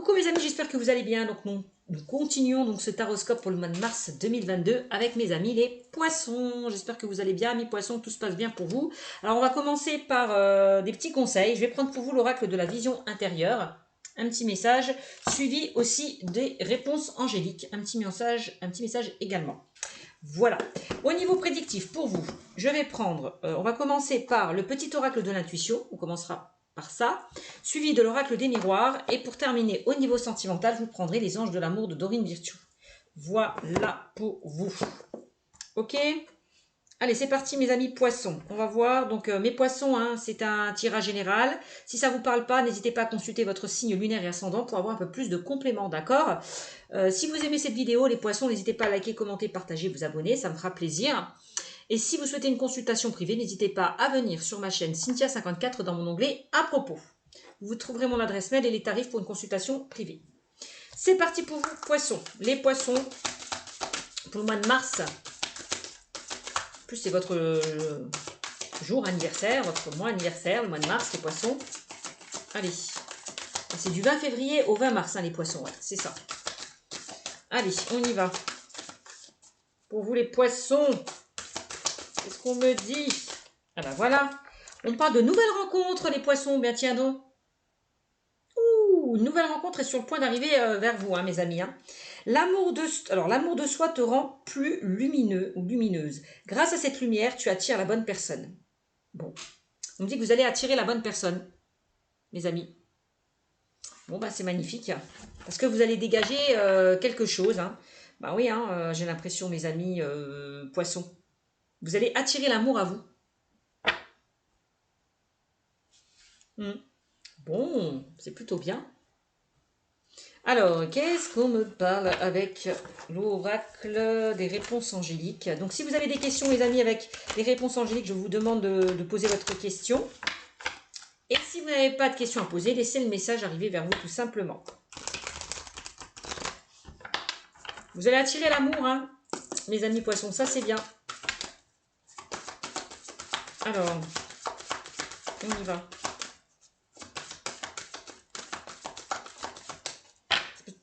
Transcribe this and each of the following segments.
Coucou mes amis, j'espère que vous allez bien. Donc nous continuons donc ce taroscope pour le mois de mars 2022 avec mes amis les poissons. J'espère que vous allez bien, amis poissons, tout se passe bien pour vous. Alors on va commencer par des petits conseils. Je vais prendre pour vous l'oracle de la vision intérieure. Un petit message, suivi aussi des réponses angéliques. Un petit message également. Voilà. Au niveau prédictif, pour vous, je vais prendre, on va commencer par le petit oracle de l'intuition. On commencera par ça, suivi de l'oracle des miroirs. Et pour terminer, au niveau sentimental, vous prendrez les anges de l'amour de Dorine Virtue. Voilà pour vous. Ok ? Allez, c'est parti mes amis poissons. On va voir. Donc mes poissons, hein, c'est un tirage général. Si ça ne vous parle pas, n'hésitez pas à consulter votre signe lunaire et ascendant pour avoir un peu plus de compléments, d'accord ? Si vous aimez cette vidéo, les poissons, n'hésitez pas à liker, commenter, partager, vous abonner, ça me fera plaisir. Et si vous souhaitez une consultation privée, n'hésitez pas à venir sur ma chaîne Cynthia54 dans mon onglet à propos. Vous trouverez mon adresse mail et les tarifs pour une consultation privée. C'est parti pour vous, poissons. Les poissons, pour le mois de mars. En plus, c'est votre jour anniversaire, votre mois anniversaire, le mois de mars, les poissons. Allez. C'est du 20 février au 20 mars, hein, les poissons, ouais, c'est ça. Allez, on y va. Pour vous, les poissons, qu'est-ce qu'on me dit? Ah ben voilà. On parle de nouvelles rencontres, les poissons. Bien tiens donc. Ouh, une nouvelle rencontre est sur le point d'arriver vers vous, hein, mes amis. Hein. L'amour de soi te rend plus lumineux ou lumineuse. Grâce à cette lumière, tu attires la bonne personne. Bon. On me dit que vous allez attirer la bonne personne, mes amis. Bon, bah c'est magnifique. Parce que vous allez dégager quelque chose. Hein. Bah oui, hein, j'ai l'impression, mes amis poissons. Vous allez attirer l'amour à vous. Bon, c'est plutôt bien. Alors, qu'est-ce qu'on me parle avec l'oracle des réponses angéliques? Donc, si vous avez des questions, les amis, avec les réponses angéliques, je vous demande de poser votre question. Et si vous n'avez pas de questions à poser, laissez le message arriver vers vous tout simplement. Vous allez attirer l'amour, hein, mes amis poissons, ça c'est bien. Alors, on y va.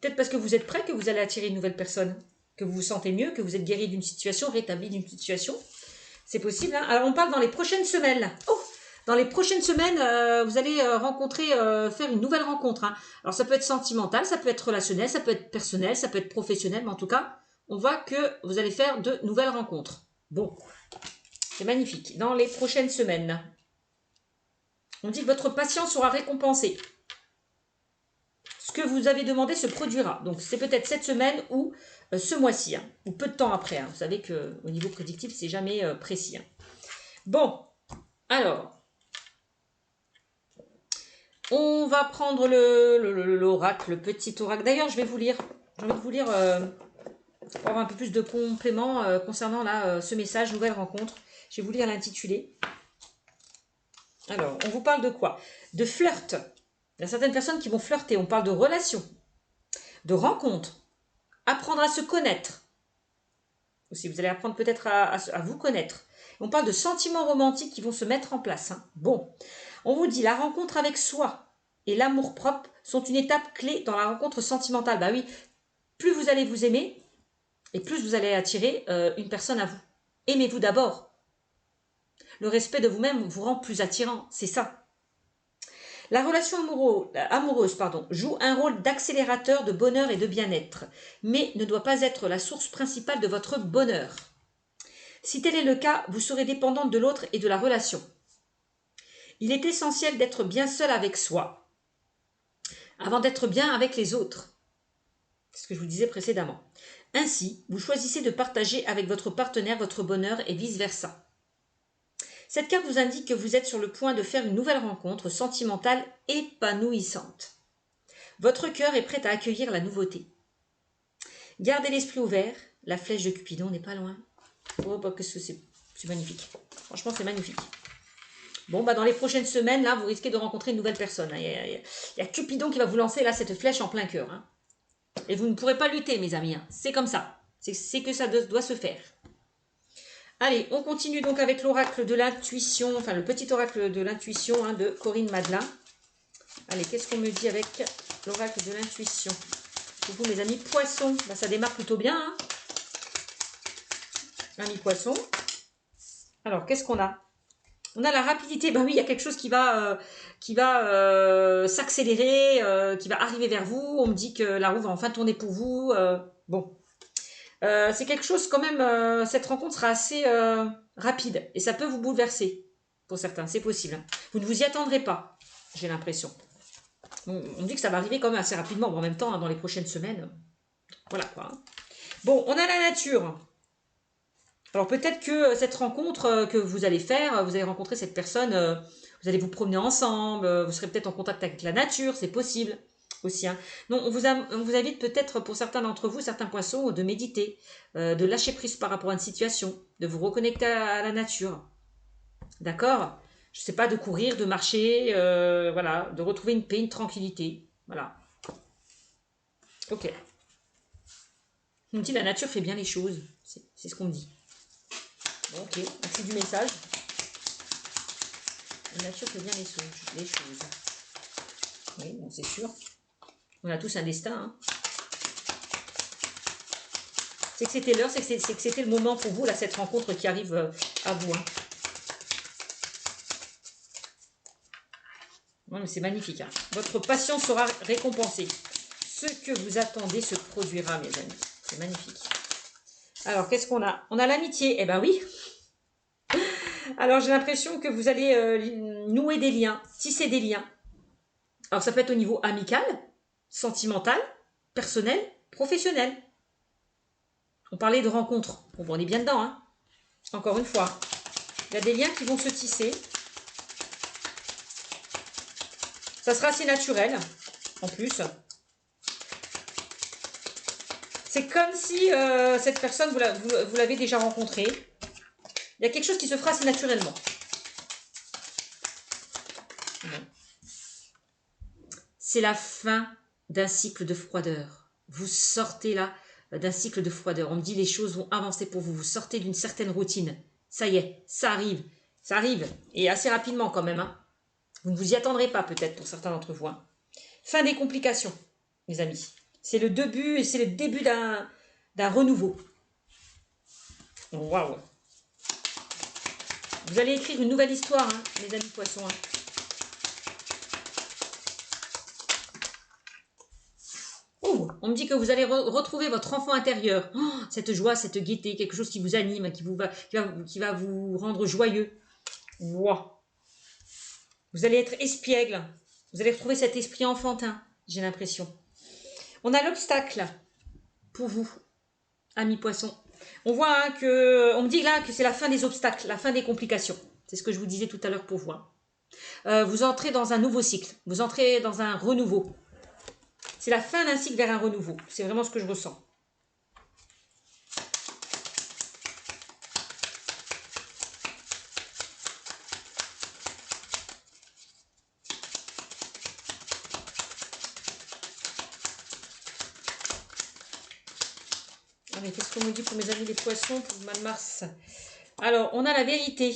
Peut-être parce que vous êtes prêt que vous allez attirer une nouvelle personne, que vous vous sentez mieux, que vous êtes guéri d'une situation, rétabli d'une situation. C'est possible. Hein. Alors, on parle dans les prochaines semaines. Oh, dans les prochaines semaines, vous allez faire une nouvelle rencontre. Hein. Alors, ça peut être sentimental, ça peut être relationnel, ça peut être personnel, ça peut être professionnel, mais en tout cas, on voit que vous allez faire de nouvelles rencontres. Bon, c'est magnifique. Dans les prochaines semaines, on dit que votre patience sera récompensée. Ce que vous avez demandé se produira. Donc, c'est peut-être cette semaine ou ce mois-ci, hein, ou peu de temps après. Hein. Vous savez qu'au niveau prédictif, c'est jamais précis. Hein. Bon, alors, on va prendre l'oracle, le petit oracle. D'ailleurs, je vais vous lire. J'ai envie de vous lire pour avoir un peu plus de compléments concernant là, ce message, nouvelle rencontre. Je vais vous lire l'intitulé. Alors, on vous parle de quoi? De flirt. Il y a certaines personnes qui vont flirter. On parle de relations, de rencontres, apprendre à se connaître. Aussi, vous allez apprendre peut-être à vous connaître. On parle de sentiments romantiques qui vont se mettre en place. Hein. Bon, on vous dit la rencontre avec soi et l'amour-propre sont une étape clé dans la rencontre sentimentale. Bah oui, plus vous allez vous aimer et plus vous allez attirer une personne à vous. Aimez-vous d'abord. Le respect de vous-même vous rend plus attirant, c'est ça. La relation amoureuse joue un rôle d'accélérateur de bonheur et de bien-être, mais ne doit pas être la source principale de votre bonheur. Si tel est le cas, vous serez dépendante de l'autre et de la relation. Il est essentiel d'être bien seul avec soi, avant d'être bien avec les autres. C'est ce que je vous disais précédemment. Ainsi, vous choisissez de partager avec votre partenaire votre bonheur et vice-versa. Cette carte vous indique que vous êtes sur le point de faire une nouvelle rencontre sentimentale épanouissante. Votre cœur est prêt à accueillir la nouveauté. Gardez l'esprit ouvert, la flèche de Cupidon n'est pas loin. Oh, bah, qu'est-ce que c'est magnifique. Franchement, c'est magnifique. Bon, bah, dans les prochaines semaines, là, vous risquez de rencontrer une nouvelle personne. Hein. Il y a Cupidon qui va vous lancer là cette flèche en plein cœur. Hein. Et vous ne pourrez pas lutter, mes amis. Hein. C'est comme ça. C'est que ça doit se faire. Allez, on continue donc avec l'oracle de l'intuition, enfin le petit oracle de l'intuition hein, de Corinne Madelin. Allez, qu'est-ce qu'on me dit avec l'oracle de l'intuition. Pour vous, mes amis poissons, ben, ça démarre plutôt bien. Hein, amis poissons. Alors, qu'est-ce qu'on a? On a la rapidité. Ben oui, il y a quelque chose qui va s'accélérer, qui va arriver vers vous. On me dit que la roue va enfin tourner pour vous. Bon. C'est quelque chose quand même, cette rencontre sera assez rapide. Et ça peut vous bouleverser. Pour certains, c'est possible. Vous ne vous y attendrez pas, j'ai l'impression. On me dit que ça va arriver quand même assez rapidement. Mais en même temps, hein, dans les prochaines semaines. Voilà quoi. Bon, on a la nature. Alors peut-être que cette rencontre que vous allez faire, vous allez rencontrer cette personne, vous allez vous promener ensemble, vous serez peut-être en contact avec la nature, c'est possible aussi. Hein. Non, on vous invite peut-être pour certains d'entre vous, certains poissons, de méditer, de lâcher prise par rapport à une situation, de vous reconnecter à la nature. D'accord? Je ne sais pas, de courir, de marcher, voilà, de retrouver une paix, une tranquillité. Voilà. Ok. On me dit la nature fait bien les choses. C'est ce qu'on me dit. Ok, merci du message. La nature fait bien les choses. Oui, bon, c'est sûr. On a tous un destin. Hein. C'est que c'était l'heure, c'est que c'était le moment pour vous, là, cette rencontre qui arrive à vous. Hein. Ouais, mais c'est magnifique. Hein. Votre patience sera récompensée. Ce que vous attendez se produira, mes amis. C'est magnifique. Alors, qu'est-ce qu'on a? On a l'amitié. Eh ben oui. Alors, j'ai l'impression que vous allez nouer des liens, tisser des liens. Alors, ça peut être au niveau amical, sentimental, personnel, professionnel. On parlait de rencontres. Bon, on est bien dedans. Hein. Encore une fois, il y a des liens qui vont se tisser. Ça sera assez naturel, en plus. C'est comme si cette personne, vous l'avez déjà rencontrée. Il y a quelque chose qui se fera assez naturellement. Bon. C'est la fin d'un cycle de froideur. Vous sortez là d'un cycle de froideur. On me dit les choses vont avancer pour vous. Vous sortez d'une certaine routine. Ça y est, ça arrive. Ça arrive. Et assez rapidement quand même. Hein. Vous ne vous y attendrez pas peut-être pour certains d'entre vous. Hein. Fin des complications, mes amis. C'est le début et c'est le début d'un renouveau. Waouh. Vous allez écrire une nouvelle histoire, hein, mes amis poissons. Hein. Oh, on me dit que vous allez retrouver votre enfant intérieur. Oh, cette joie, cette gaieté, quelque chose qui vous anime, qui va vous rendre joyeux. Wow. Vous allez être espiègle. Vous allez retrouver cet esprit enfantin, j'ai l'impression. On a l'obstacle pour vous, amis poissons. On voit hein, on me dit là que c'est la fin des obstacles, la fin des complications. C'est ce que je vous disais tout à l'heure pour vous. Hein. Vous entrez dans un nouveau cycle. Vous entrez dans un renouveau. C'est la fin d'un cycle vers un renouveau. C'est vraiment ce que je ressens. Allez, qu'est-ce qu'on me dit pour mes amis les poissons pour le mois de mars? Alors, on a la vérité.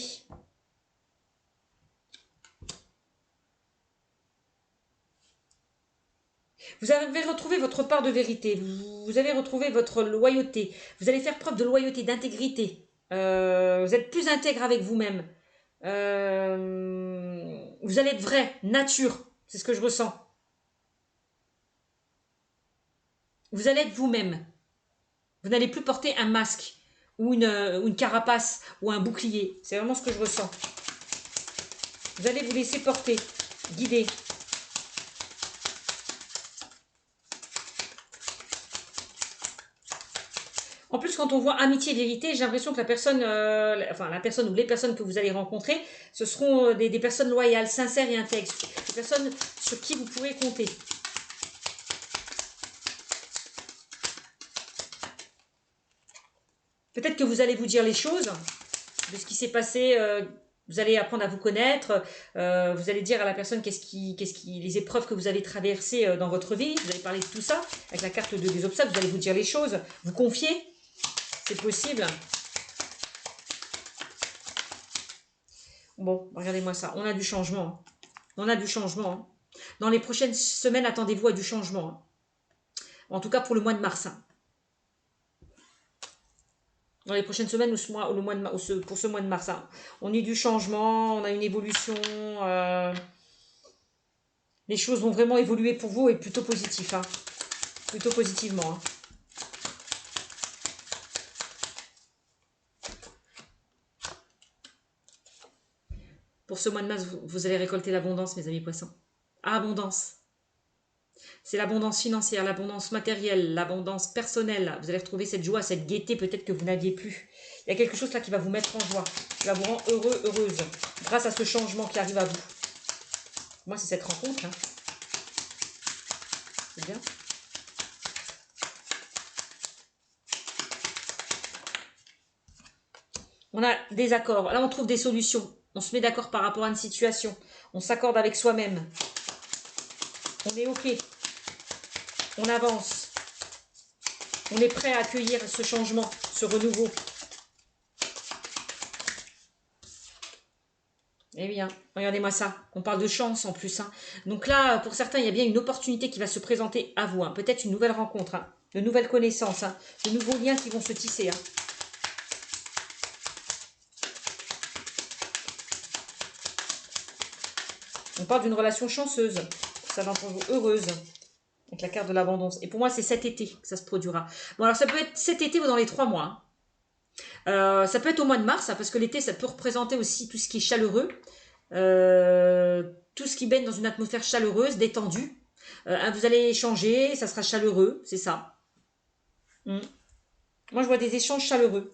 Vous avez retrouvé votre part de vérité, vous avez retrouvé votre loyauté, vous allez faire preuve de loyauté, d'intégrité, vous êtes plus intègre avec vous-même, vous allez être vrai, nature, c'est ce que je ressens. Vous allez être vous-même, vous n'allez plus porter un masque ou une carapace ou un bouclier, c'est vraiment ce que je ressens. Vous allez vous laisser porter, guider. En plus, quand on voit amitié et vérité, j'ai l'impression que la personne ou les personnes que vous allez rencontrer, ce seront des personnes loyales, sincères et intègres, des personnes sur qui vous pourrez compter. Peut-être que vous allez vous dire les choses de ce qui s'est passé. Vous allez apprendre à vous connaître. Vous allez dire à la personne les épreuves que vous avez traversées dans votre vie. Vous allez parler de tout ça avec la carte des obstacles. Vous allez vous dire les choses, vous confier. C'est possible. Bon, regardez-moi ça. On a du changement. On a du changement. Dans les prochaines semaines, attendez-vous à du changement. Hein. En tout cas pour le mois de mars. Hein. Dans les prochaines semaines ou pour ce mois de mars. Hein. On a du changement, on a une évolution. Les choses vont vraiment évoluer pour vous et plutôt positif. Hein. Plutôt positivement. Hein. Pour ce mois de mars, vous allez récolter l'abondance, mes amis poissons. Abondance. C'est l'abondance financière, l'abondance matérielle, l'abondance personnelle. Vous allez retrouver cette joie, cette gaieté peut-être que vous n'aviez plus. Il y a quelque chose là qui va vous mettre en joie, qui va vous rendre heureux, heureuse, grâce à ce changement qui arrive à vous. Moi, c'est cette rencontre. Hein. C'est bien. On a des accords. Là, on trouve des solutions. On se met d'accord par rapport à une situation. On s'accorde avec soi-même. On est OK. On avance. On est prêt à accueillir ce changement, ce renouveau. Eh bien, regardez-moi ça. On parle de chance en plus. Hein. Donc là, pour certains, il y a bien une opportunité qui va se présenter à vous. Hein. Peut-être une nouvelle rencontre, hein. De nouvelles connaissances, hein. De nouveaux liens qui vont se tisser. Hein. On parle d'une relation chanceuse. Ça va pour vous heureuse. Avec la carte de l'abondance. Et pour moi, c'est cet été que ça se produira. Bon, alors ça peut être cet été ou dans les 3 mois. Ça peut être au mois de mars, hein, parce que l'été, ça peut représenter aussi tout ce qui est chaleureux. Tout ce qui baigne dans une atmosphère chaleureuse, détendue. Vous allez échanger, ça sera chaleureux, c'est ça. Moi, je vois des échanges chaleureux.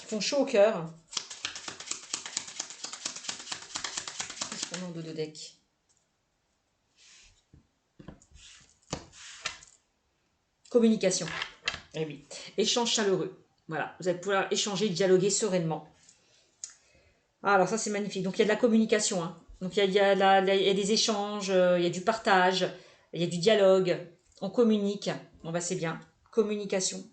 Qui font chaud au cœur. Qu'est-ce qu'on a en dos de deck ? Communication. Eh oui. Échange chaleureux. Voilà. Vous allez pouvoir échanger, dialoguer sereinement. Ah, alors ça, c'est magnifique. Donc, il y a de la communication. Hein. Donc, il y a des échanges, il y a du partage, il y a du dialogue. On communique. Bon, bah, c'est bien. Communication.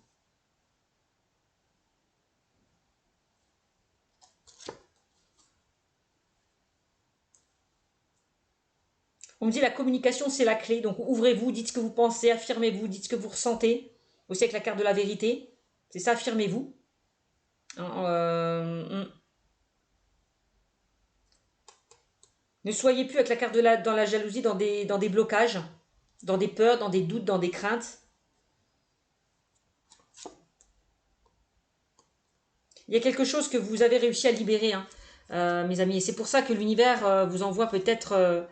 On me dit la communication, c'est la clé. Donc, ouvrez-vous, dites ce que vous pensez, affirmez-vous, dites ce que vous ressentez. Aussi avec la carte de la vérité. C'est ça, affirmez-vous. Ne soyez plus avec la carte dans la jalousie, dans des blocages, dans des peurs, dans des doutes, dans des craintes. Il y a quelque chose que vous avez réussi à libérer, hein, mes amis. Et c'est pour ça que l'univers vous envoie peut-être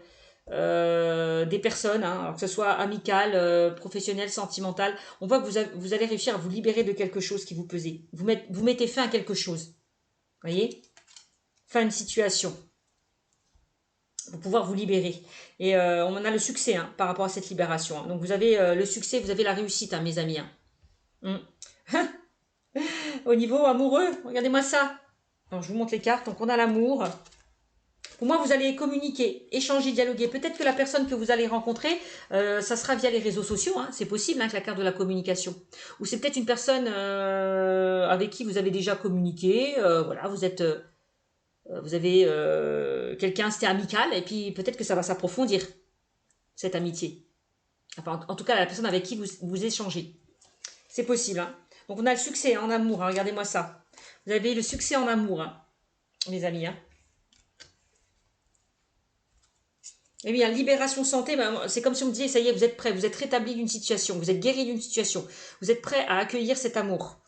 des personnes, hein, alors que ce soit amicales, professionnelles, sentimentales. On voit que vous allez réussir à vous libérer de quelque chose qui vous pesait. Vous mettez fin à quelque chose. Vous voyez ? Fin à une situation. Pour pouvoir vous libérer. Et on en a le succès, hein, par rapport à cette libération. Hein. Donc vous avez le succès, vous avez la réussite, hein, mes amis. Hein. Au niveau amoureux, regardez-moi ça. Alors, je vous montre les cartes. Donc on a l'amour. Pour moi, vous allez communiquer, échanger, dialoguer. Peut-être que la personne que vous allez rencontrer, ça sera via les réseaux sociaux. Hein. C'est possible, hein, avec la carte de la communication. Ou c'est peut-être une personne avec qui vous avez déjà communiqué. Voilà, vous avez quelqu'un, c'était amical, et puis peut-être que ça va s'approfondir, cette amitié. Enfin, en tout cas, la personne avec qui vous échangez. C'est possible. Hein. Donc, on a le succès, hein, en amour. Hein, regardez-moi ça. Vous avez le succès en amour, hein, mes amis. Hein. Et bien, libération santé, ben, c'est comme si on me disait, ça y est, vous êtes prêt, vous êtes rétabli d'une situation, vous êtes guéri d'une situation, vous êtes prêt à accueillir cet amour.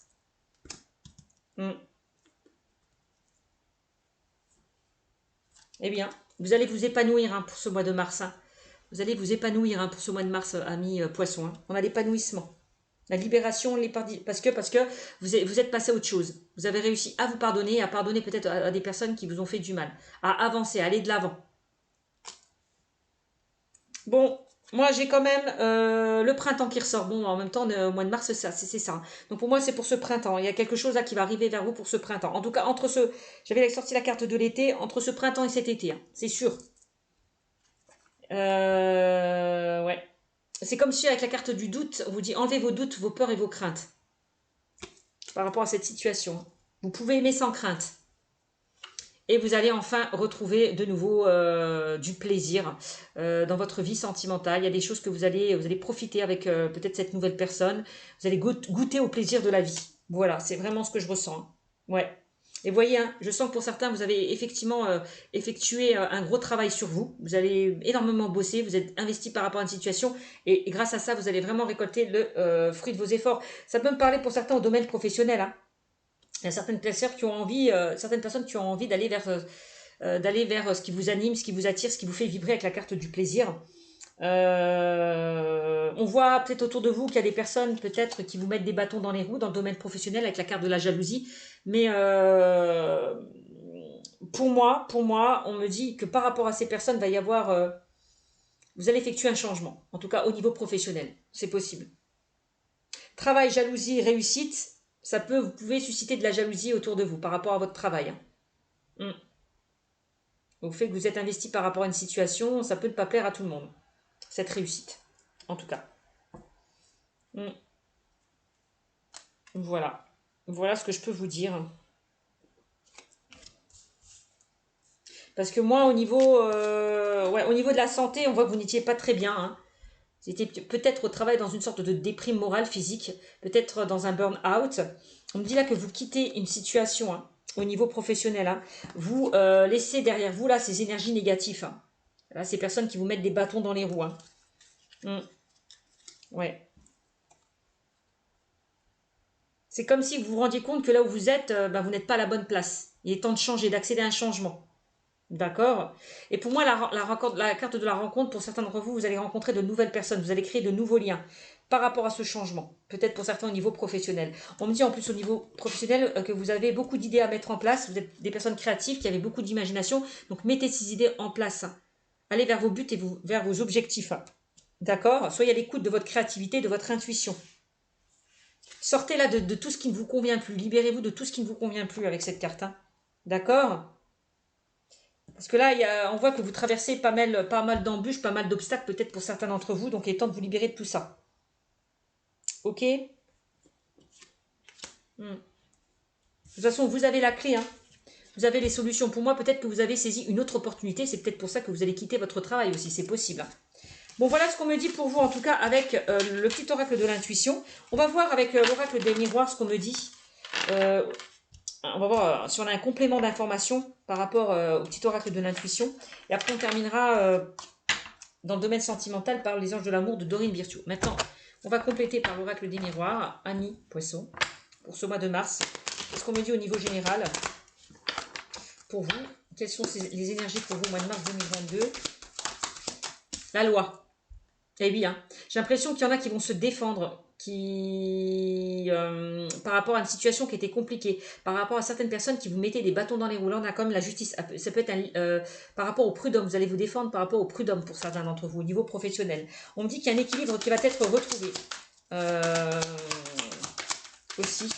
Eh bien, vous allez vous épanouir, hein, pour ce mois de mars. Hein. Vous allez vous épanouir, hein, pour ce mois de mars, amis poissons. Hein. On a l'épanouissement. La libération, parce que vous êtes passé à autre chose. Vous avez réussi à vous pardonner, à pardonner peut-être à des personnes qui vous ont fait du mal, à avancer, à aller de l'avant. Bon, moi j'ai quand même le printemps qui ressort. Bon, en même temps, au mois de mars, c'est ça. Donc pour moi, c'est pour ce printemps. Il y a quelque chose là qui va arriver vers vous pour ce printemps. En tout cas, j'avais sorti la carte de l'été, entre ce printemps et cet été, hein, c'est sûr. Ouais. C'est comme si avec la carte du doute, on vous dit enlevez vos doutes, vos peurs et vos craintes par rapport à cette situation. Vous pouvez aimer sans crainte. Et vous allez enfin retrouver de nouveau du plaisir dans votre vie sentimentale. Il y a des choses que vous allez profiter avec peut-être cette nouvelle personne. Vous allez goûter au plaisir de la vie. Voilà, c'est vraiment ce que je ressens. Ouais. Et voyez, hein, je sens que pour certains, vous avez effectivement effectué un gros travail sur vous. Vous allez énormément bosser, vous êtes investi par rapport à une situation. Et grâce à ça, vous allez vraiment récolter le fruit de vos efforts. Ça peut me parler pour certains au domaine professionnel, hein. Il y a certaines personnes qui ont envie, d'aller vers ce qui vous anime, ce qui vous attire, ce qui vous fait vibrer avec la carte du plaisir. On voit peut-être autour de vous qu'il y a des personnes peut-être qui vous mettent des bâtons dans les roues dans le domaine professionnel avec la carte de la jalousie. Mais pour moi, on me dit que par rapport à ces personnes, va y avoir, vous allez effectuer un changement. En tout cas, au niveau professionnel, c'est possible. Travail, jalousie, réussite. Vous pouvez susciter de la jalousie autour de vous par rapport à votre travail. Au fait que vous êtes investi par rapport à une situation, ça peut ne pas plaire à tout le monde. Cette réussite, en tout cas. Voilà. Voilà ce que je peux vous dire. Parce que moi, au niveau de la santé, on voit que vous n'étiez pas très bien, hein. Vous étiez peut-être au travail dans une sorte de déprime morale, physique, peut-être dans un burn-out. On me dit là que vous quittez une situation, hein, au niveau professionnel. Hein. Vous laissez derrière vous là ces énergies négatives. Hein. Là, ces personnes qui vous mettent des bâtons dans les roues. Hein. Ouais. C'est comme si vous vous rendiez compte que là où vous êtes, vous n'êtes pas à la bonne place. Il est temps de changer, d'accéder à un changement. D'accord. Et pour moi, la carte de la rencontre, pour certains d'entre vous, vous allez rencontrer de nouvelles personnes, vous allez créer de nouveaux liens par rapport à ce changement. Peut-être pour certains au niveau professionnel. On me dit en plus au niveau professionnel que vous avez beaucoup d'idées à mettre en place. Vous êtes des personnes créatives qui avez beaucoup d'imagination. Donc mettez ces idées en place. Allez vers vos buts et vers vos objectifs. D'accord. Soyez à l'écoute de votre créativité, de votre intuition. Sortez là de tout ce qui ne vous convient plus. Libérez-vous de tout ce qui ne vous convient plus avec cette carte. D'accord. Parce que là, on voit que vous traversez pas mal d'embûches, pas mal d'obstacles peut-être pour certains d'entre vous. Donc il est temps de vous libérer de tout ça. Ok. De toute façon, vous avez la clé. Hein. Vous avez les solutions. Pour moi, peut-être que vous avez saisi une autre opportunité. C'est peut-être pour ça que vous allez quitter votre travail aussi. C'est possible. Hein. Bon, voilà ce qu'on me dit pour vous, en tout cas, avec le petit oracle de l'intuition. On va voir avec l'oracle des miroirs ce qu'on me dit. On va voir si on a un complément d'information par rapport au petit oracle de l'intuition. Et après, on terminera dans le domaine sentimental par les anges de l'amour de Dorine Virtue. Maintenant, on va compléter par l'oracle des miroirs, Annie Poisson, pour ce mois de mars. Qu'est-ce qu'on me dit au niveau général pour vous? Quelles sont les énergies pour vous au mois de mars 2022? La loi. Eh bien, j'ai l'impression qu'il y en a qui vont se défendre, par rapport à une situation qui était compliquée, par rapport à certaines personnes qui vous mettaient des bâtons dans les roues. Là, on a comme la justice. Ça peut être par rapport au prud'homme. Vous allez vous défendre par rapport au prud'homme pour certains d'entre vous, au niveau professionnel. On me dit qu'il y a un équilibre qui va être retrouvé. Aussi.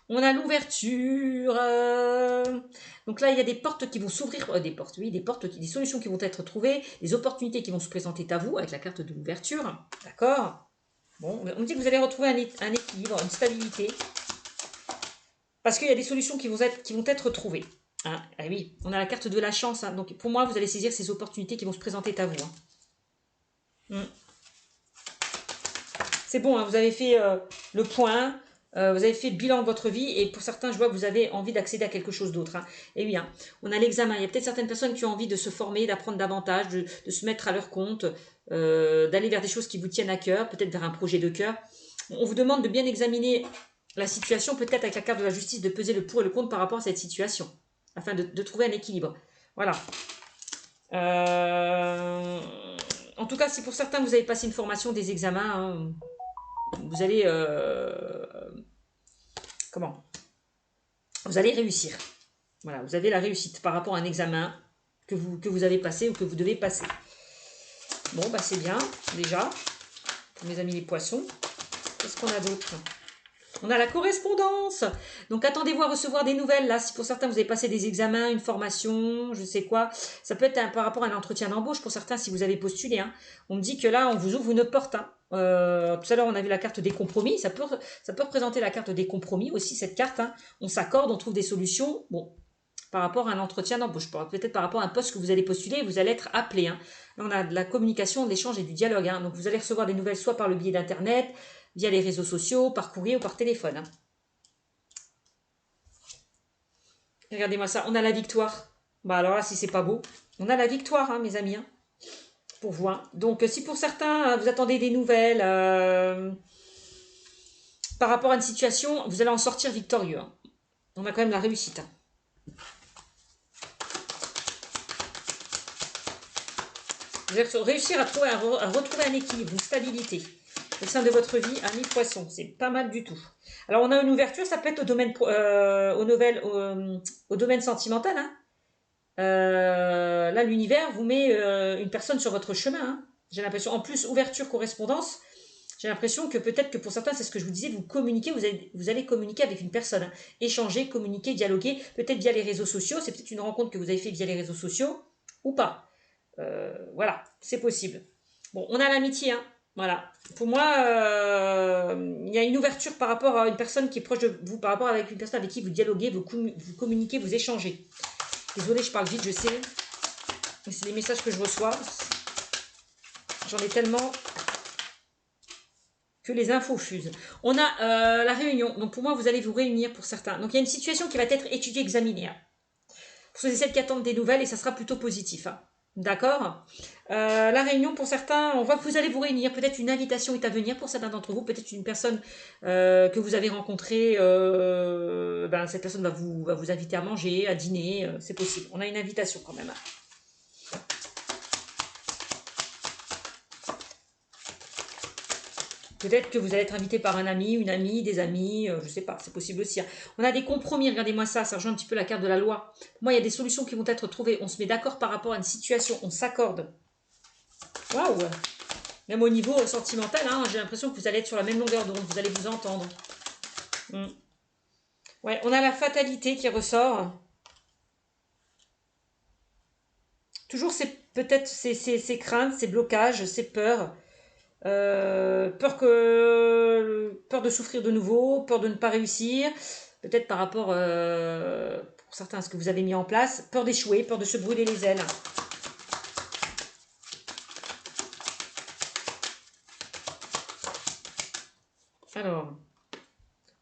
On a l'ouverture. Donc là, il y a des portes qui vont s'ouvrir. Des solutions qui vont être trouvées, des opportunités qui vont se présenter à vous avec la carte de l'ouverture. D'accord. Bon, on me dit que vous allez retrouver un équilibre, une stabilité. Parce qu'il y a des solutions qui vont être trouvées. Hein. Ah oui, on a la carte de la chance. Hein. Donc pour moi, vous allez saisir ces opportunités qui vont se présenter à vous. Hein. C'est bon, hein, vous avez fait le point. Vous avez fait le bilan de votre vie et pour certains, je vois que vous avez envie d'accéder à quelque chose d'autre. Hein. Et oui, hein, on a l'examen. Il y a peut-être certaines personnes qui ont envie de se former, d'apprendre davantage, de se mettre à leur compte, d'aller vers des choses qui vous tiennent à cœur, peut-être vers un projet de cœur. On vous demande de bien examiner la situation, peut-être avec la carte de la justice, de peser le pour et le contre par rapport à cette situation, afin de trouver un équilibre. Voilà. En tout cas, si pour certains, vous avez passé une formation, des examens... Hein, vous allez vous allez réussir. Voilà, vous avez la réussite par rapport à un examen que vous avez passé ou que vous devez passer. Bon, c'est bien, déjà, pour mes amis les poissons. Qu'est-ce qu'on a d'autre? On a la correspondance. Donc, attendez-vous à recevoir des nouvelles. Là, si pour certains, vous avez passé des examens, une formation, je sais quoi. Ça peut être par rapport à un entretien d'embauche. Pour certains, si vous avez postulé. Hein. On me dit que là, on vous ouvre une porte. Hein. Tout à l'heure, on a vu la carte des compromis. Ça peut représenter la carte des compromis aussi, cette carte. Hein. On s'accorde, on trouve des solutions. Bon, par rapport à un entretien d'embauche. Peut-être par rapport à un poste que vous allez postuler, vous allez être appelé. Hein. Là, on a de la communication, de l'échange et du dialogue. Hein. Donc, vous allez recevoir des nouvelles soit par le biais d'Internet, via les réseaux sociaux, par courrier ou par téléphone. Hein. Regardez-moi ça, on a la victoire. Bah alors là, si c'est pas beau, on a la victoire, hein, mes amis. Hein, pour vous. Hein. Donc, si pour certains, vous attendez des nouvelles par rapport à une situation, vous allez en sortir victorieux. Hein. On a quand même la réussite. Hein. Vous allez réussir à retrouver un équilibre, une stabilité au sein de votre vie, amis poissons. C'est pas mal du tout. Alors, on a une ouverture, ça peut être au domaine, au domaine sentimental. Hein. Là, l'univers vous met une personne sur votre chemin. Hein. J'ai l'impression, en plus, ouverture, correspondance, j'ai l'impression que peut-être que pour certains, c'est ce que je vous disais, vous communiquez, vous allez communiquer avec une personne. Hein. Échanger, communiquer, dialoguer, peut-être via les réseaux sociaux. C'est peut-être une rencontre que vous avez fait via les réseaux sociaux ou pas. Voilà, c'est possible. Bon, on a l'amitié, hein. Voilà. Pour moi, il y a une ouverture par rapport à une personne qui est proche de vous, par rapport avec une personne avec qui vous dialoguez, vous communiquez, vous échangez. Désolée, je parle vite, je sais. Mais c'est des messages que je reçois. J'en ai tellement que les infos fusent. On a la réunion. Donc, pour moi, vous allez vous réunir pour certains. Donc, il y a une situation qui va être étudiée, examinée. Hein. Pour celles qui attendent des nouvelles, et ça sera plutôt positif. Hein. D'accord. La réunion, pour certains, on voit que vous allez vous réunir. Peut-être une invitation est à venir pour certains d'entre vous. Peut-être une personne que vous avez rencontrée. Cette personne va vous inviter à manger, à dîner. C'est possible. On a une invitation quand même. Peut-être que vous allez être invité par un ami, une amie, des amis, je ne sais pas, c'est possible aussi. Hein. On a des compromis, regardez-moi ça, ça rejoint un petit peu la carte de la loi. Pour moi, il y a des solutions qui vont être trouvées. On se met d'accord par rapport à une situation, on s'accorde. Waouh! Même au niveau sentimental, hein, j'ai l'impression que vous allez être sur la même longueur d'onde, vous allez vous entendre. Ouais, on a la fatalité qui ressort. Toujours peut-être ces craintes, ces blocages, ces peurs. Peur de souffrir de nouveau, peur de ne pas réussir, peut-être par rapport, pour certains, à ce que vous avez mis en place, peur d'échouer, peur de se brûler les ailes. Alors,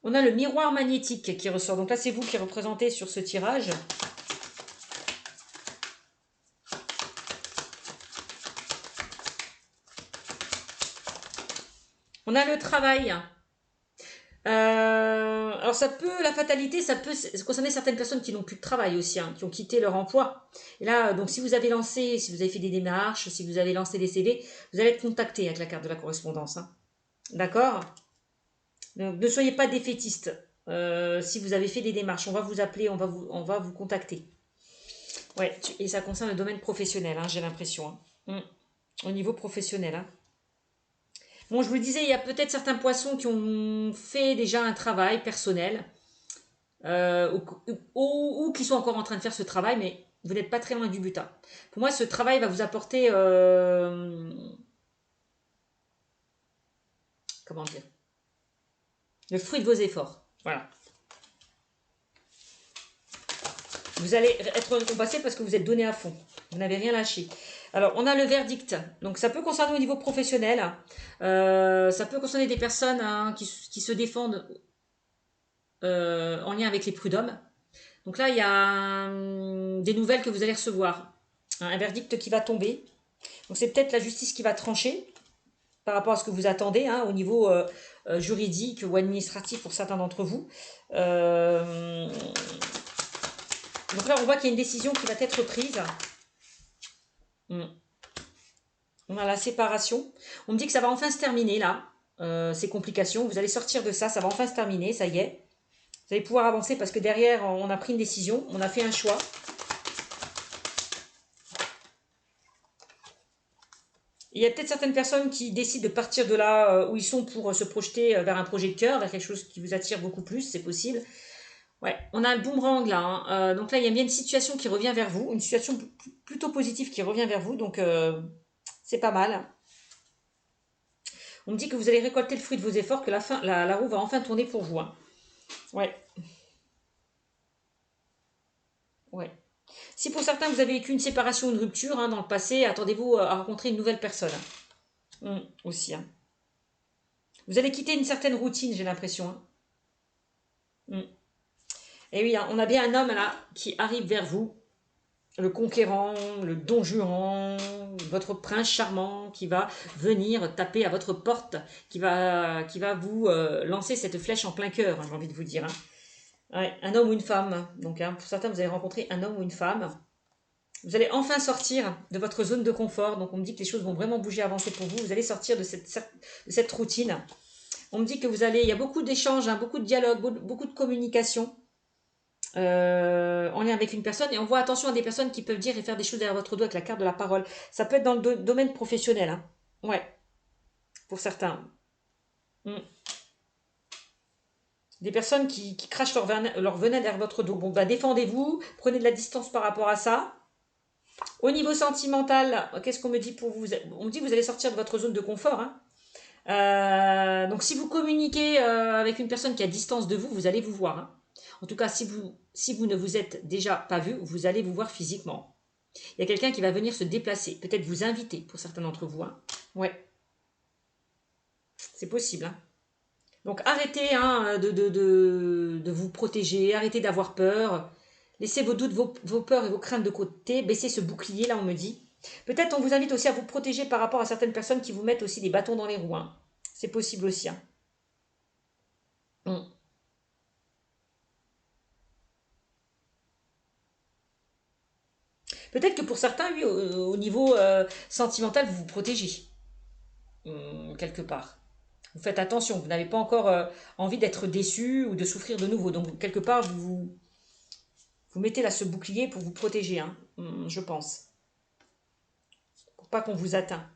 on a le miroir magnétique qui ressort. Donc là, c'est vous qui représentez sur ce tirage. On a le travail. Alors la fatalité, ça peut concerner certaines personnes qui n'ont plus de travail aussi, hein, qui ont quitté leur emploi. Et là, donc si vous avez fait des démarches, si vous avez lancé des CV, vous allez être contacté avec la carte de la correspondance. Hein. D'accord? Donc ne soyez pas défaitiste. Si vous avez fait des démarches, on va vous appeler, on va vous contacter. Ouais, et ça concerne le domaine professionnel, hein, j'ai l'impression. Hein. Au niveau professionnel. Hein. Bon, je vous le disais, il y a peut-être certains poissons qui ont fait déjà un travail personnel ou qui sont encore en train de faire ce travail, mais vous n'êtes pas très loin du but. Hein. Pour moi, ce travail va vous apporter... comment dire? Le fruit de vos efforts. Voilà. Vous allez être récompensé parce que vous êtes donné à fond. Vous n'avez rien lâché. Alors, on a le verdict. Donc, ça peut concerner au niveau professionnel. Ça peut concerner des personnes hein, qui se défendent en lien avec les prud'hommes. Donc là, il y a des nouvelles que vous allez recevoir. Un verdict qui va tomber. Donc, c'est peut-être la justice qui va trancher par rapport à ce que vous attendez hein, au niveau juridique ou administratif pour certains d'entre vous. Donc là, on voit qu'il y a une décision qui va être prise. On a la séparation. On me dit que ça va enfin se terminer, là, ces complications. Vous allez sortir de ça, ça va enfin se terminer, ça y est. Vous allez pouvoir avancer parce que derrière, on a pris une décision, on a fait un choix. Il y a peut-être certaines personnes qui décident de partir de là où ils sont pour se projeter vers un projet de cœur, vers quelque chose qui vous attire beaucoup plus, c'est possible. Ouais, on a un boomerang là, hein. Donc là, il y a bien une situation qui revient vers vous, une situation plutôt positive qui revient vers vous, donc c'est pas mal. On me dit que vous allez récolter le fruit de vos efforts, que la roue va enfin tourner pour vous, hein. Ouais, ouais. Si pour certains vous avez vécu une séparation ou une rupture hein, dans le passé, attendez-vous à rencontrer une nouvelle personne. Aussi, hein. Vous allez quitter une certaine routine, j'ai l'impression, hein. Et oui, hein, on a bien un homme là qui arrive vers vous, le conquérant, le don juan, votre prince charmant qui va venir taper à votre porte, qui va vous lancer cette flèche en plein cœur, hein, j'ai envie de vous dire, hein. Ouais, un homme ou une femme. Donc, hein, pour certains, vous allez rencontrer un homme ou une femme. Vous allez enfin sortir de votre zone de confort. Donc, on me dit que les choses vont vraiment bouger, avancer pour vous. Vous allez sortir de cette routine. On me dit que il y a beaucoup d'échanges, hein, beaucoup de dialogues, beaucoup de communication en lien avec une personne. Et on voit attention à des personnes qui peuvent dire et faire des choses derrière votre dos avec la carte de la parole. Ça peut être dans le domaine professionnel, hein. Ouais, pour certains. Mm. Des personnes qui crachent leur venin derrière votre dos. Bon, bah défendez-vous, prenez de la distance par rapport à ça. Au niveau sentimental, qu'est-ce qu'on me dit pour vous? On me dit que vous allez sortir de votre zone de confort, hein. Donc si vous communiquez avec une personne qui est à distance de vous, vous allez vous voir, hein. En tout cas, si vous ne vous êtes déjà pas vu, vous allez vous voir physiquement. Il y a quelqu'un qui va venir se déplacer, peut-être vous inviter pour certains d'entre vous, hein. Ouais, c'est possible, hein. Donc arrêtez hein, de vous protéger, arrêtez d'avoir peur. Laissez vos doutes, vos peurs et vos craintes de côté. Baissez ce bouclier, là, on me dit. Peut-être on vous invite aussi à vous protéger par rapport à certaines personnes qui vous mettent aussi des bâtons dans les roues, hein. C'est possible aussi, hein. Mm. Peut-être que pour certains, oui, au niveau sentimental, vous vous protégez, quelque part. Vous faites attention, vous n'avez pas encore envie d'être déçu ou de souffrir de nouveau. Donc, quelque part, vous mettez là ce bouclier pour vous protéger, hein, je pense. Pour pas qu'on vous atteint.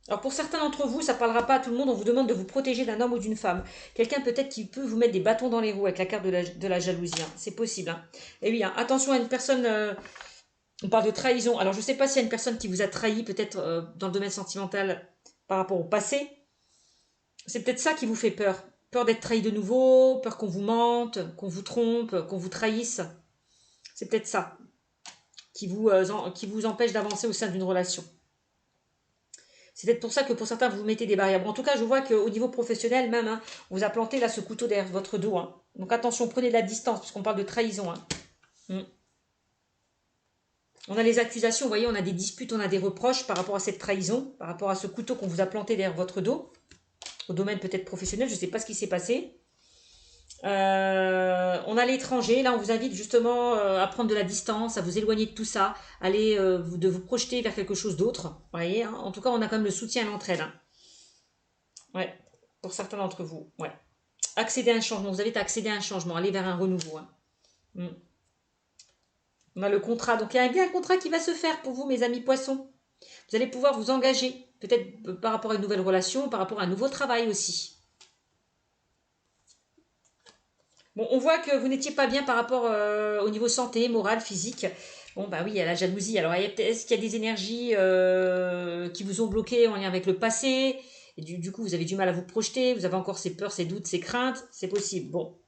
Alors pour certains d'entre vous, ça ne parlera pas à tout le monde, on vous demande de vous protéger d'un homme ou d'une femme. Quelqu'un peut-être qui peut vous mettre des bâtons dans les roues avec la carte de la jalousie, hein. C'est possible, hein. Et oui, hein, attention à une personne, on parle de trahison. Alors je ne sais pas s'il y a une personne qui vous a trahi, peut-être dans le domaine sentimental par rapport au passé. C'est peut-être ça qui vous fait peur. Peur d'être trahi de nouveau, peur qu'on vous mente, qu'on vous trompe, qu'on vous trahisse. C'est peut-être ça qui vous empêche d'avancer au sein d'une relation. C'est peut-être pour ça que pour certains, vous mettez des barrières. Bon, en tout cas, je vois qu'au niveau professionnel, même, hein, on vous a planté là ce couteau derrière votre dos, hein. Donc attention, prenez de la distance, puisqu'on parle de trahison, hein. Mm. On a les accusations, vous voyez, on a des disputes, on a des reproches par rapport à cette trahison, par rapport à ce couteau qu'on vous a planté derrière votre dos, au domaine peut-être professionnel, je ne sais pas ce qui s'est passé. On a l'étranger, là on vous invite justement à prendre de la distance, à vous éloigner de tout ça, de vous projeter vers quelque chose d'autre. Vous voyez, hein. En tout cas, on a quand même le soutien et l'entraide, hein. Ouais, pour certains d'entre vous, ouais. Accéder à un changement, vous invite à accéder à un changement, aller vers un renouveau, hein. Mm. On a le contrat, donc il y a bien un contrat qui va se faire pour vous, mes amis poissons. Vous allez pouvoir vous engager, peut-être par rapport à une nouvelle relation, par rapport à un nouveau travail aussi. Bon, on voit que vous n'étiez pas bien par rapport au niveau santé, morale, physique. Bon, bah oui, il y a la jalousie. Alors, est-ce qu'il y a des énergies qui vous ont bloqué en lien avec le passé? Et du coup, vous avez du mal à vous projeter, vous avez encore ces peurs, ces doutes, ces craintes. C'est possible. Bon.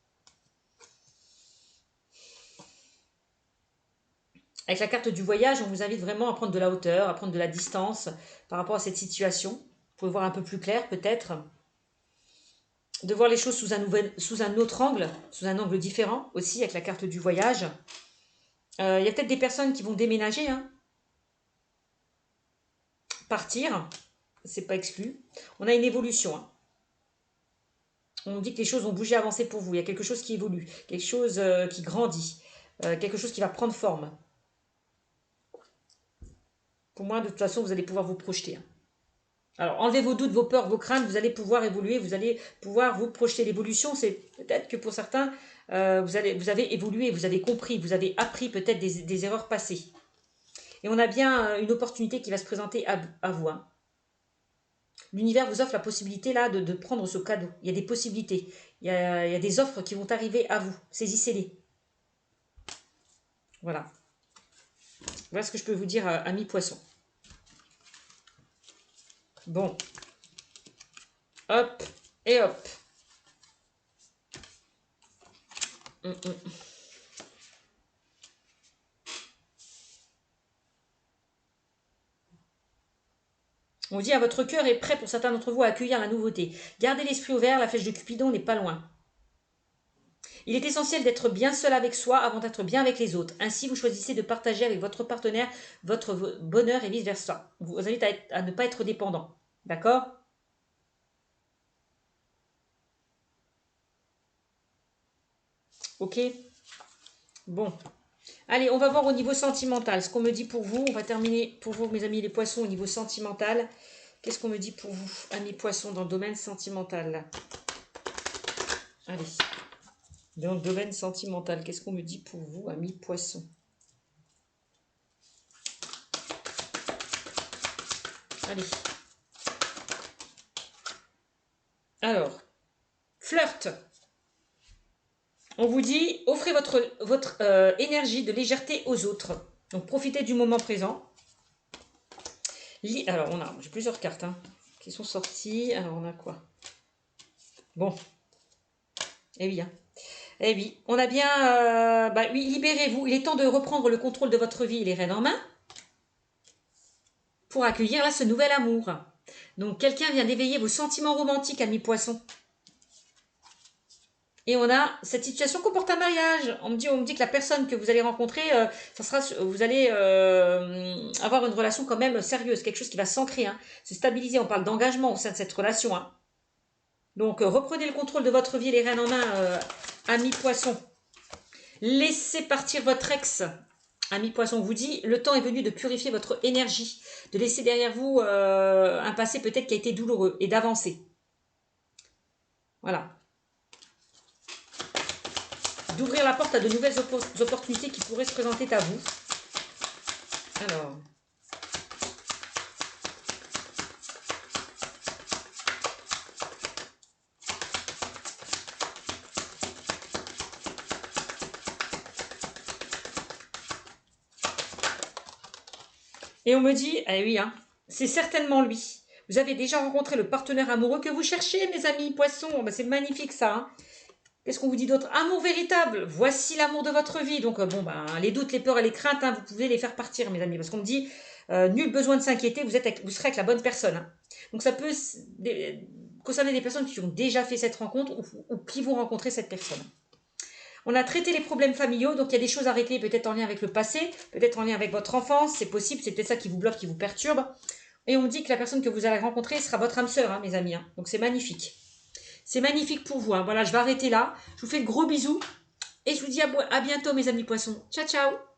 Avec la carte du voyage, on vous invite vraiment à prendre de la hauteur, à prendre de la distance par rapport à cette situation. Vous pouvez voir un peu plus clair, peut-être. De voir les choses sous un autre angle, sous un angle différent aussi, avec la carte du voyage. Il y a peut-être des personnes qui vont déménager, hein, partir, c'est pas exclu. On a une évolution, hein. On dit que les choses vont bouger, avancer pour vous. Il y a quelque chose qui évolue, quelque chose qui grandit, quelque chose qui va prendre forme. Pour moi, de toute façon, vous allez pouvoir vous projeter, hein. Alors, enlevez vos doutes, vos peurs, vos craintes, vous allez pouvoir évoluer, vous allez pouvoir vous projeter. L'évolution, c'est peut-être que pour certains, vous avez évolué, vous avez compris, vous avez appris peut-être des erreurs passées. Et on a bien une opportunité qui va se présenter à vous. Hein. L'univers vous offre la possibilité là de prendre ce cadeau. Il y a des possibilités. Il y a des offres qui vont arriver à vous. Saisissez-les. Voilà. Voilà ce que je peux vous dire, amis poissons. Bon. Hop et hop. On dit à votre cœur est prêt pour certains d'entre vous à accueillir la nouveauté. Gardez l'esprit ouvert, la flèche de Cupidon n'est pas loin. Il est essentiel d'être bien seul avec soi avant d'être bien avec les autres. Ainsi, vous choisissez de partager avec votre partenaire votre bonheur et vice-versa. Vous invite à ne pas être dépendant. D'accord? Ok? Bon. Allez, on va voir au niveau sentimental. Ce qu'on me dit pour vous. On va terminer pour vous, mes amis les poissons, au niveau sentimental. Qu'est-ce qu'on me dit pour vous, amis poissons, dans le domaine sentimental? Allez. Dans le domaine sentimental, qu'est-ce qu'on me dit pour vous, amis poissons? Allez. Alors, flirt. On vous dit, offrez votre énergie de légèreté aux autres. Donc, profitez du moment présent. Alors, j'ai plusieurs cartes qui sont sorties. Alors, on a quoi? Bon. Eh oui, eh oui. On a bien... oui, libérez-vous. Il est temps de reprendre le contrôle de votre vie, les rênes en main. Pour accueillir là ce nouvel amour. Donc, quelqu'un vient d'éveiller vos sentiments romantiques, amis poissons. Et on a cette situation comporte un mariage. On me dit que la personne que vous allez rencontrer, vous allez avoir une relation quand même sérieuse, quelque chose qui va s'ancrer, se stabiliser. On parle d'engagement au sein de cette relation. Donc, reprenez le contrôle de votre vie, les rênes en main, amis poissons. Laissez partir votre ex. Ami poisson, vous dit, le temps est venu de purifier votre énergie, de laisser derrière vous un passé peut-être qui a été douloureux et d'avancer. Voilà. D'ouvrir la porte à de nouvelles opportunités qui pourraient se présenter à vous. Alors. Et on me dit, eh oui, c'est certainement lui. Vous avez déjà rencontré le partenaire amoureux que vous cherchez, mes amis poissons. C'est magnifique ça. Qu'est-ce qu'on vous dit d'autre? Amour véritable. Voici l'amour de votre vie. Donc, les doutes, les peurs et les craintes, vous pouvez les faire partir, mes amis. Parce qu'on me dit, nul besoin de s'inquiéter, vous serez avec la bonne personne. Donc, ça peut concerner des personnes qui ont déjà fait cette rencontre ou qui vont rencontrer cette personne. On a traité les problèmes familiaux, donc il y a des choses à régler, peut-être en lien avec le passé, peut-être en lien avec votre enfance, c'est possible, c'est peut-être ça qui vous bloque, qui vous perturbe. Et on me dit que la personne que vous allez rencontrer sera votre âme sœur, mes amis. Donc c'est magnifique. C'est magnifique pour vous. Voilà, je vais arrêter là. Je vous fais de gros bisous. Et je vous dis à bientôt, mes amis poissons. Ciao, ciao!